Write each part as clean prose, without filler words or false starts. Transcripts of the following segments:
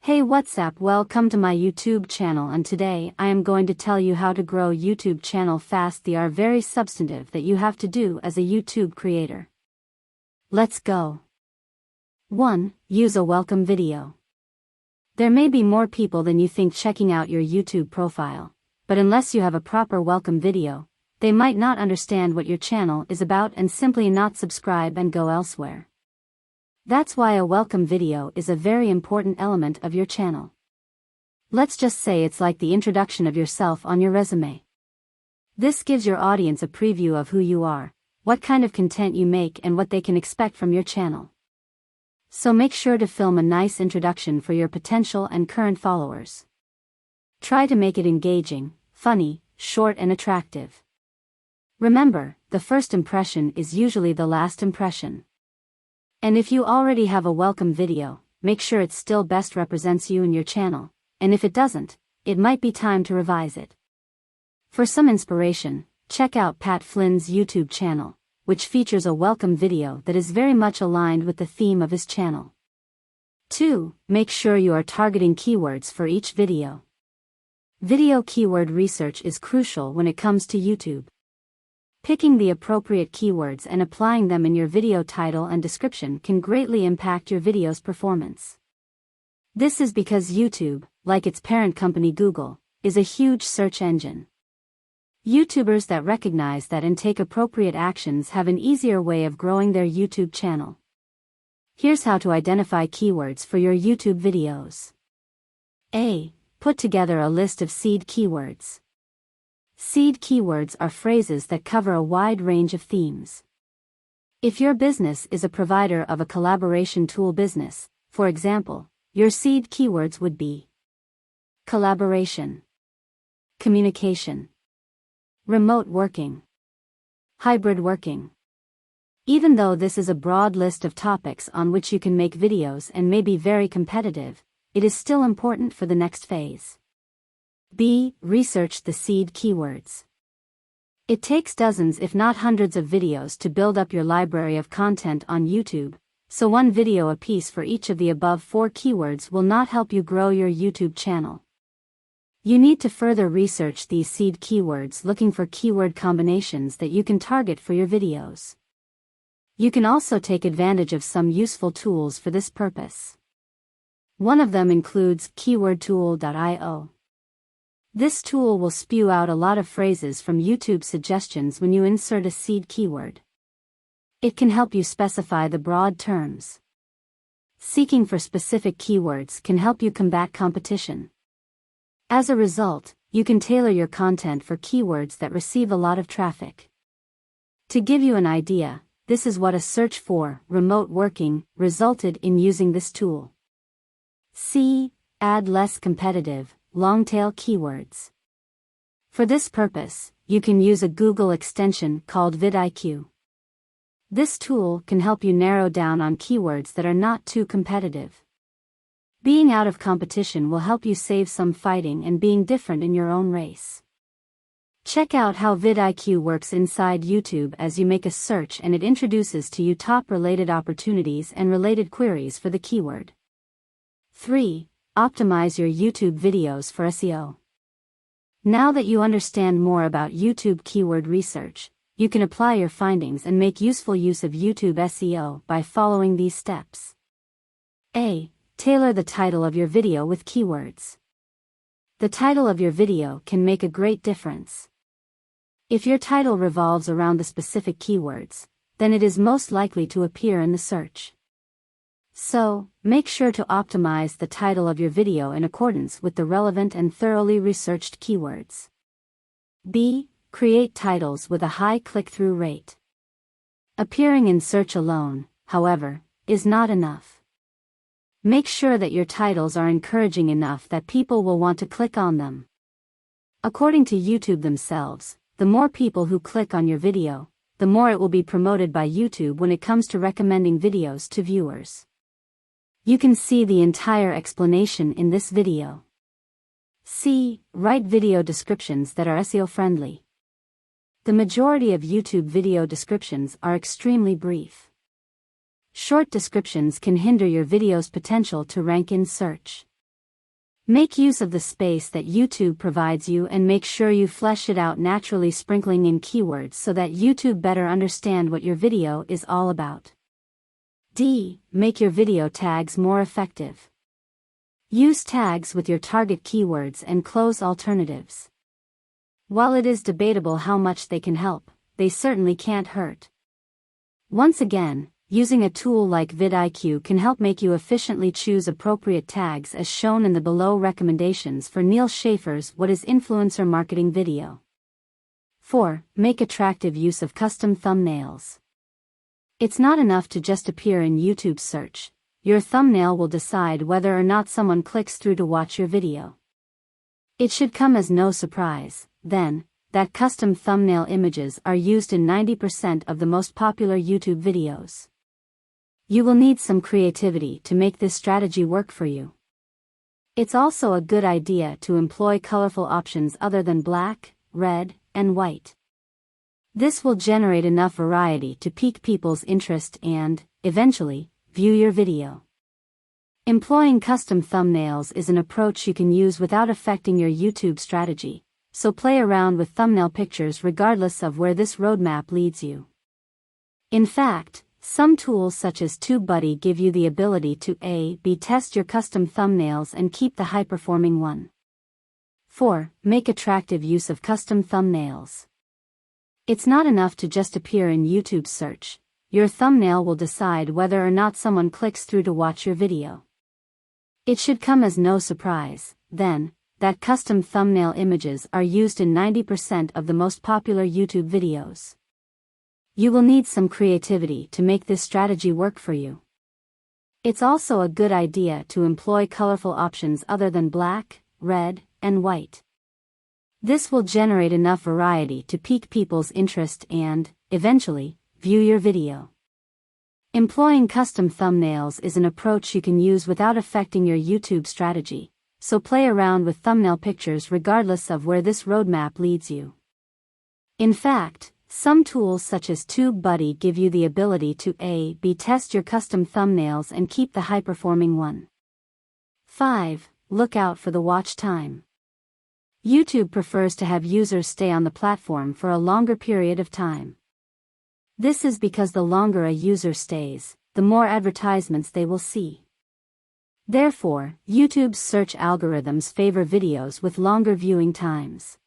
Hey, what's up? Welcome to my YouTube channel, and today I am going to tell you how to grow YouTube channel fast. They are very substantive that you have to do as a YouTube creator. Let's go. 1. Use a welcome video. There may be more people than you think checking out your YouTube profile, but unless you have a proper welcome video, they might not understand what your channel is about and simply not subscribe and go elsewhere. That's why a welcome video is a very important element of your channel. Let's just say it's like the introduction of yourself on your resume. This gives your audience a preview of who you are, what kind of content you make, and what they can expect from your channel. So make sure to film a nice introduction for your potential and current followers. Try to make it engaging, funny, short, and attractive. Remember, the first impression is usually the last impression. And if you already have a welcome video, make sure it still best represents you and your channel, and if it doesn't, it might be time to revise it. For some inspiration, check out Pat Flynn's YouTube channel, which features a welcome video that is very much aligned with the theme of his channel. 2. Make sure you are targeting keywords for each video. Video keyword research is crucial when it comes to YouTube. Picking the appropriate keywords and applying them in your video title and description can greatly impact your video's performance. This is because YouTube, like its parent company Google, is a huge search engine. YouTubers that recognize that and take appropriate actions have an easier way of growing their YouTube channel. Here's how to identify keywords for your YouTube videos. A. Put together a list of seed keywords. Seed keywords are phrases that cover a wide range of themes. If your business is a provider of a collaboration tool business, for example, your seed keywords would be collaboration, communication, remote working, hybrid working. Even though this is a broad list of topics on which you can make videos and may be very competitive, it is still important for the next phase. B. Research the seed keywords. It takes dozens if not hundreds of videos to build up your library of content on YouTube, so one video apiece for each of the above 4 keywords will not help you grow your YouTube channel. You need to further research these seed keywords, looking for keyword combinations that you can target for your videos. You can also take advantage of some useful tools for this purpose. One of them includes keywordtool.io. This tool will spew out a lot of phrases from YouTube suggestions when you insert a seed keyword. It can help you specify the broad terms. Seeking for specific keywords can help you combat competition. As a result, you can tailor your content for keywords that receive a lot of traffic. To give you an idea, this is what a search for remote working resulted in using this tool. C. Add less competitive, long-tail keywords. For this purpose, you can use a Google extension called vidIQ. This tool can help you narrow down on keywords that are not too competitive. Being out of competition will help you save some fighting and being different in your own race. Check out how vidIQ works inside YouTube as you make a search, and it introduces to you top related opportunities and related queries for the keyword. 3. Optimize your YouTube videos for SEO. Now that you understand more about YouTube keyword research, you can apply your findings and make useful use of YouTube SEO by following these steps. A. Tailor the title of your video with keywords. The title of your video can make a great difference. If your title revolves around the specific keywords, then it is most likely to appear in the search. So, make sure to optimize the title of your video in accordance with the relevant and thoroughly researched keywords. B. Create titles with a high click-through rate. Appearing in search alone, however, is not enough. Make sure that your titles are encouraging enough that people will want to click on them. According to YouTube themselves, the more people who click on your video, the more it will be promoted by YouTube when it comes to recommending videos to viewers. You can see the entire explanation in this video. C. Write video descriptions that are SEO friendly. The majority of YouTube video descriptions are extremely brief. Short descriptions can hinder your video's potential to rank in search. Make use of the space that YouTube provides you and make sure you flesh it out naturally, sprinkling in keywords so that YouTube better understand what your video is all about. D. Make your video tags more effective. Use tags with your target keywords and close alternatives. While it is debatable how much they can help, they certainly can't hurt. Once again, using a tool like vidIQ can help make you efficiently choose appropriate tags as shown in the below recommendations for Neal Schaefer's What is Influencer Marketing video. 4. Make attractive use of custom thumbnails. It's not enough to just appear in YouTube's search. Your thumbnail will decide whether or not someone clicks through to watch your video. It should come as no surprise, then, that custom thumbnail images are used in 90% of the most popular YouTube videos. You will need some creativity to make this strategy work for you. It's also a good idea to employ colorful options other than black, red, and white. This will generate enough variety to pique people's interest and, eventually, view your video. Employing custom thumbnails is an approach you can use without affecting your YouTube strategy, so play around with thumbnail pictures regardless of where this roadmap leads you. In fact, some tools such as TubeBuddy give you the ability to A/B test your custom thumbnails and keep the high-performing one. 4. Make attractive use of custom thumbnails. It's not enough to just appear in YouTube's search. Your thumbnail will decide whether or not someone clicks through to watch your video. It should come as no surprise, then, that custom thumbnail images are used in 90% of the most popular YouTube videos. You will need some creativity to make this strategy work for you. It's also a good idea to employ colorful options other than black, red, and white. This will generate enough variety to pique people's interest and, eventually, view your video. Employing custom thumbnails is an approach you can use without affecting your YouTube strategy, so play around with thumbnail pictures regardless of where this roadmap leads you. In fact, some tools such as TubeBuddy give you the ability to A/B test your custom thumbnails and keep the high-performing one. 5. Look out for the watch time. YouTube prefers to have users stay on the platform for a longer period of time. This is because the longer a user stays, the more advertisements they will see. Therefore, YouTube's search algorithms favor videos with longer viewing times.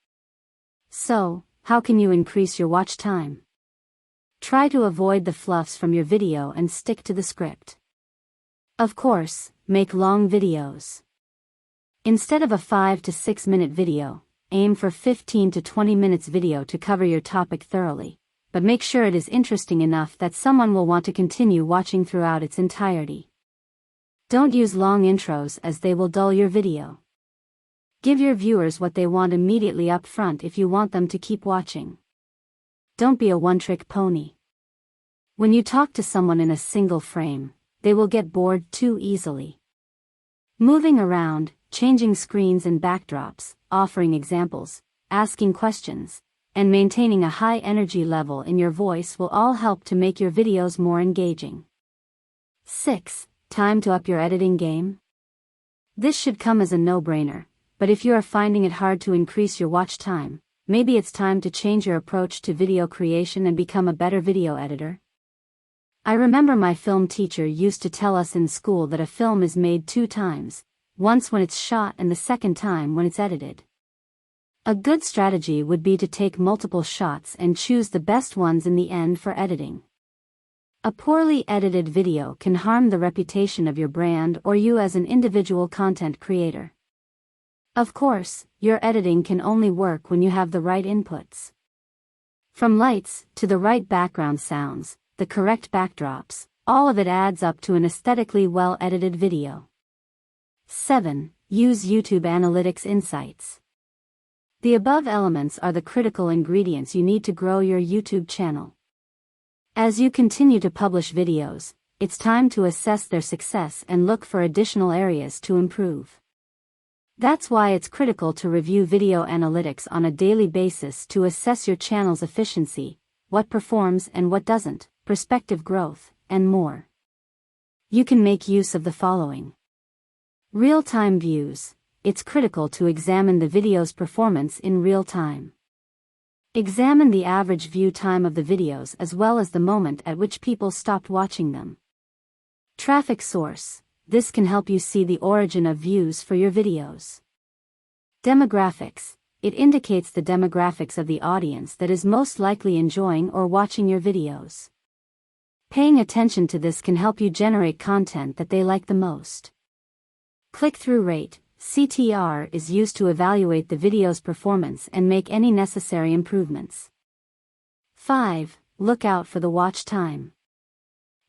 So, how can you increase your watch time? Try to avoid the fluffs from your video and stick to the script. Of course, make long videos. Instead of a 5 to 6 minute video, aim for 15 to 20 minutes video to cover your topic thoroughly, but make sure it is interesting enough that someone will want to continue watching throughout its entirety. Don't use long intros as they will dull your video. Give your viewers what they want immediately up front if you want them to keep watching. Don't be a one-trick pony. When you talk to someone in a single frame, they will get bored too easily. Moving around, changing screens and backdrops, offering examples, asking questions, and maintaining a high energy level in your voice will all help to make your videos more engaging. 6. Time to up your editing game? This should come as a no-brainer, but if you are finding it hard to increase your watch time, maybe it's time to change your approach to video creation and become a better video editor. I remember my film teacher used to tell us in school that a film is made 2 times, once when it's shot and the second time when it's edited. A good strategy would be to take multiple shots and choose the best ones in the end for editing. A poorly edited video can harm the reputation of your brand or you as an individual content creator. Of course, your editing can only work when you have the right inputs. From lights, to the right background sounds, the correct backdrops, all of it adds up to an aesthetically well-edited video. 7. Use YouTube Analytics Insights. The above elements are the critical ingredients you need to grow your YouTube channel. As you continue to publish videos, it's time to assess their success and look for additional areas to improve. That's why it's critical to review video analytics on a daily basis to assess your channel's efficiency, what performs and what doesn't, prospective growth, and more. You can make use of the following. Real-time views. it's critical to examine the video's performance in real time. Examine the average view time of the videos as well as the moment at which people stopped watching them. Traffic source. This can help you see the origin of views for your videos. Demographics. It indicates the demographics of the audience that is most likely enjoying or watching your videos. Paying attention to this can help you generate content that they like the most. Click-through rate, CTR, is used to evaluate the video's performance and make any necessary improvements. 5. Look out for the watch time.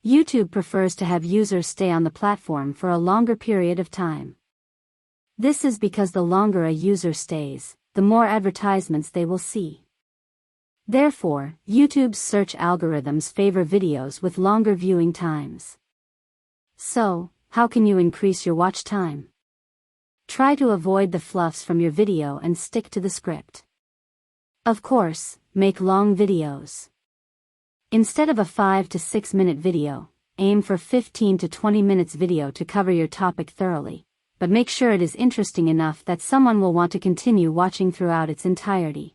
YouTube prefers to have users stay on the platform for a longer period of time. This is because the longer a user stays, the more advertisements they will see. Therefore, YouTube's search algorithms favor videos with longer viewing times. So, how can you increase your watch time? Try to avoid the fluffs from your video and stick to the script. Of course, make long videos. Instead of a 5 to 6 minute video, aim for 15 to 20 minutes video to cover your topic thoroughly, but make sure it is interesting enough that someone will want to continue watching throughout its entirety.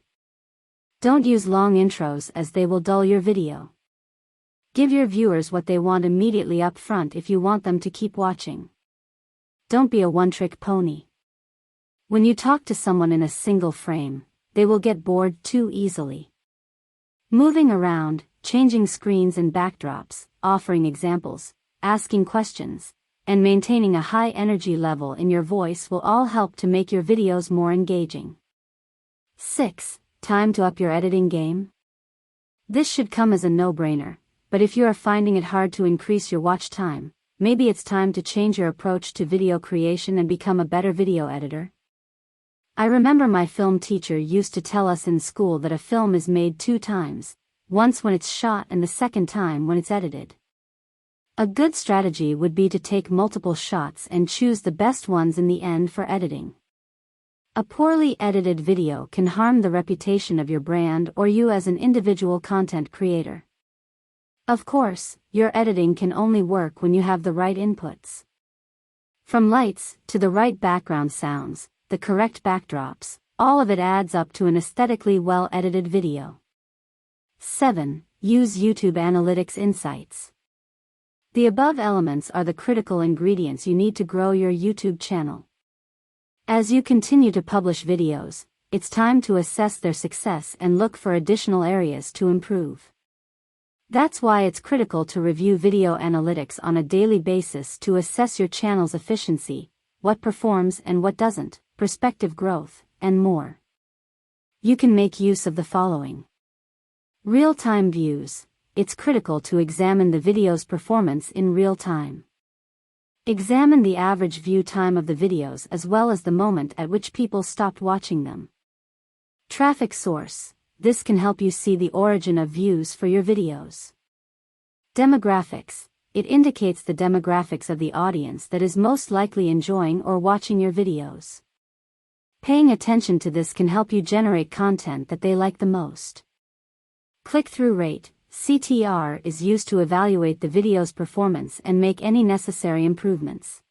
Don't use long intros as they will dull your video. Give your viewers what they want immediately up front if you want them to keep watching. Don't be a one-trick pony. When you talk to someone in a single frame, they will get bored too easily. Moving around, changing screens and backdrops, offering examples, asking questions, and maintaining a high energy level in your voice will all help to make your videos more engaging. 6. Time to up your editing game? This should come as a no-brainer, but if you are finding it hard to increase your watch time, maybe it's time to change your approach to video creation and become a better video editor. I remember my film teacher used to tell us in school that a film is made 2 times, once when it's shot and the second time when it's edited. A good strategy would be to take multiple shots and choose the best ones in the end for editing. A poorly edited video can harm the reputation of your brand or you as an individual content creator. Of course, your editing can only work when you have the right inputs. From lights, to the right background sounds, the correct backdrops, all of it adds up to an aesthetically well-edited video. 7. Use YouTube Analytics Insights. The above elements are the critical ingredients you need to grow your YouTube channel. As you continue to publish videos, it's time to assess their success and look for additional areas to improve. That's why it's critical to review video analytics on a daily basis to assess your channel's efficiency, what performs and what doesn't, prospective growth, and more. You can make use of the following. Real-time views. It's critical to examine the video's performance in real time. Examine the average view time of the videos as well as the moment at which people stopped watching them. Traffic source. This can help you see the origin of views for your videos. Demographics. It indicates the demographics of the audience that is most likely enjoying or watching your videos. Paying attention to this can help you generate content that they like the most. Click-through rate, CTR, is used to evaluate the video's performance and make any necessary improvements.